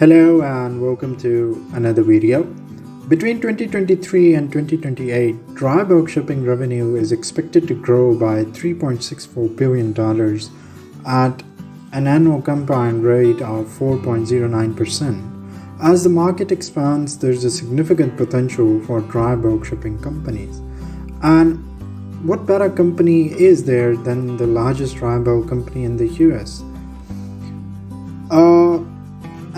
Hello and welcome to another video. Between 2023 and 2028, dry bulk shipping revenue is expected to grow by $3.64 billion at an annual compound rate of 4.09%. As the market expands, there's a significant potential for dry bulk shipping companies. And what better company is there than the largest dry bulk company in the US?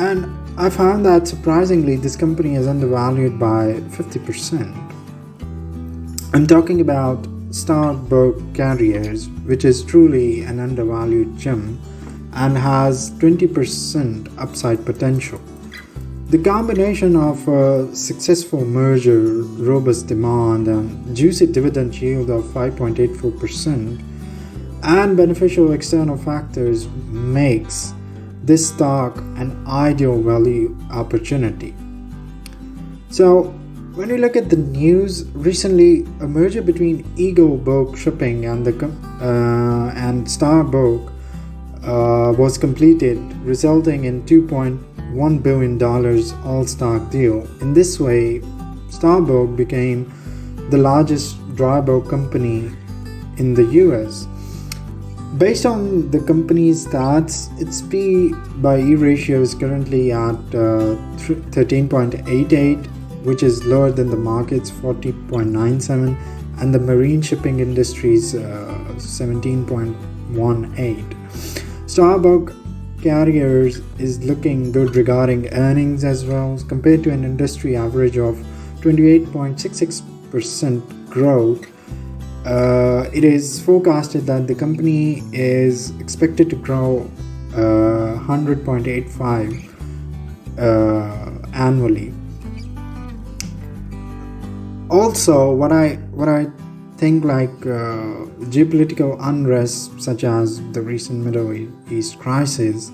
And I found that surprisingly, this company is undervalued by 50%. I'm talking about Star Bulk Carriers, which is truly an undervalued gem and has 20% upside potential. The combination of a successful merger, robust demand, and juicy dividend yield of 5.84% and beneficial external factors makes this stock an ideal value opportunity. So when we look at the news, recently a merger between Eagle Bulk Shipping and Star Bulk was completed, resulting in $2.1 billion all-stock deal. In this way, Star Bulk became the largest dry bulk company in the US. Based on the company's stats, its P by E ratio is currently at 13.88, which is lower than the market's 40.97 and the marine shipping industry's 17.18. Star Bulk Carriers is looking good regarding earnings as well, compared to an industry average of 28.66% growth. It is forecasted that the company is expected to grow 100.85 annually. Also, what I think, like geopolitical unrest such as the recent Middle East crisis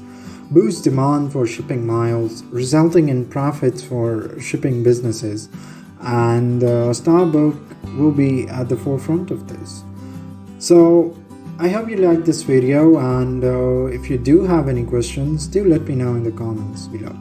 boosts demand for shipping miles, resulting in profits for shipping businesses, and Star Bulk will be at the forefront of this. So I hope you liked this video, and if you do have any questions, do let me know in the comments below.